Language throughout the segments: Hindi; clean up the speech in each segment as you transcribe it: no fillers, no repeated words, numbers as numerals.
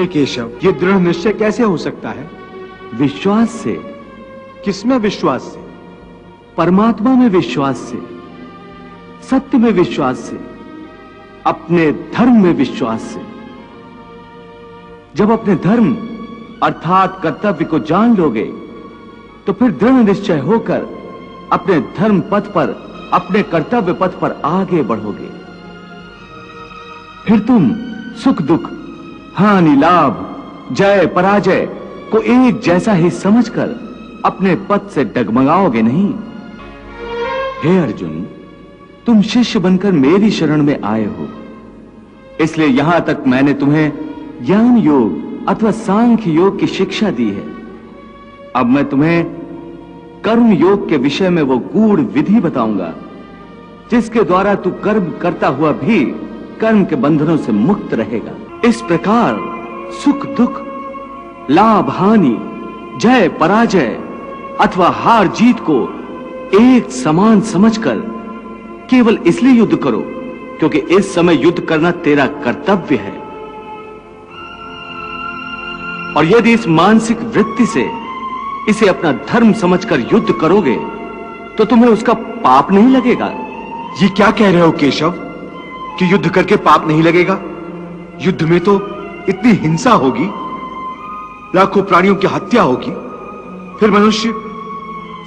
हे केशव, ये दृढ़ निश्चय कैसे हो सकता है? विश्वास से। किसमें विश्वास से? परमात्मा में विश्वास से, सत्य में विश्वास से, अपने धर्म में विश्वास से। जब अपने धर्म अर्थात कर्तव्य को जान लोगे तो फिर दृढ़ निश्चय होकर अपने धर्म पथ पर, अपने कर्तव्य पथ पर आगे बढ़ोगे। फिर तुम सुख दुख, हानि लाभ, जय पराजय को एक जैसा ही समझकर अपने पथ से डगमगाओगे नहीं। हे अर्जुन, तुम शिष्य बनकर मेरी शरण में आए हो, इसलिए यहां तक मैंने तुम्हें ज्ञान योग अथवा सांख्य योग की शिक्षा दी है। अब मैं तुम्हें कर्म योग के विषय में वो गूढ़ विधि बताऊंगा जिसके द्वारा तू कर्म करता हुआ भी कर्म के बंधनों से मुक्त रहेगा। इस प्रकार सुख दुख, लाभ हानि, जय पराजय अथवा हार जीत को एक समान समझकर केवल इसलिए युद्ध करो क्योंकि इस समय युद्ध करना तेरा कर्तव्य है। और यदि इस मानसिक वृत्ति से इसे अपना धर्म समझकर युद्ध करोगे तो तुम्हें उसका पाप नहीं लगेगा। ये क्या कह रहे हो केशव कि युद्ध करके पाप नहीं लगेगा? युद्ध में तो इतनी हिंसा होगी, लाखों प्राणियों की हत्या होगी, फिर मनुष्य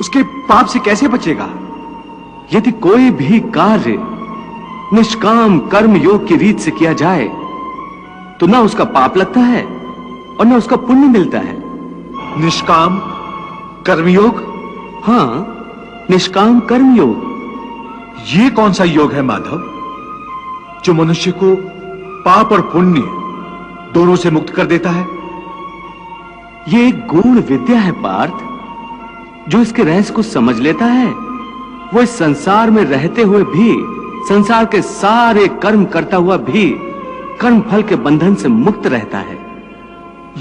उसके पाप से कैसे बचेगा? यदि कोई भी कार्य निष्काम कर्म योग की रीत से किया जाए तो ना उसका पाप लगता है और ना उसका पुण्य मिलता है। निष्काम कर्मयोग? हां, निष्काम कर्मयोग। ये कौन सा योग है माधव जो मनुष्य को पाप और पुण्य दोनों से मुक्त कर देता है? ये एक गूढ़ विद्या है पार्थ। जो इसके रहस्य को समझ लेता है वो इस संसार में रहते हुए भी, संसार के सारे कर्म करता हुआ भी कर्म फल के बंधन से मुक्त रहता है।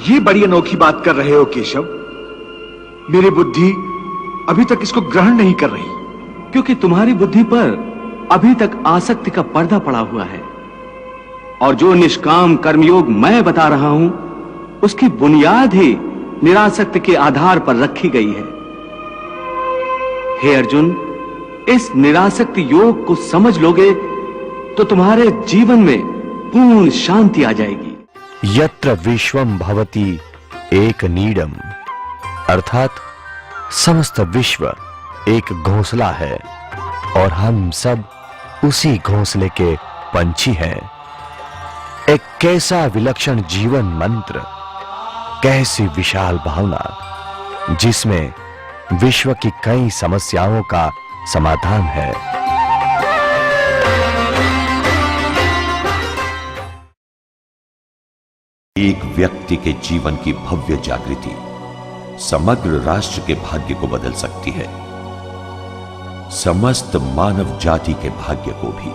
ये बड़ी अनोखी बात कर रहे हो केशव। मेरी बुद्धि अभी तक इसको ग्रहण नहीं कर रही। क्योंकि तुम्हारी बुद्धि पर अभी तक आसक्ति का पर्दा पड़ा हुआ है। और जो निष्काम कर्मयोग मैं बता रहा हूं उसकी बुनियाद ही निरासक्ति के आधार पर रखी गई है। हे अर्जुन, इस निरासक्ति योग को समझ लोगे तो तुम्हारे जीवन में पूर्ण शांति आ जाएगी। यत्र विश्वम भवति एक नीडम, अर्थात समस्त विश्व एक घोंसला है और हम सब उसी घोंसले के पंछी हैं। एक कैसा विलक्षण जीवन मंत्र, कैसी विशाल भावना जिसमें विश्व की कई समस्याओं का समाधान है। एक व्यक्ति के जीवन की भव्य जागृति समग्र राष्ट्र के भाग्य को बदल सकती है, समस्त मानव जाति के भाग्य को भी।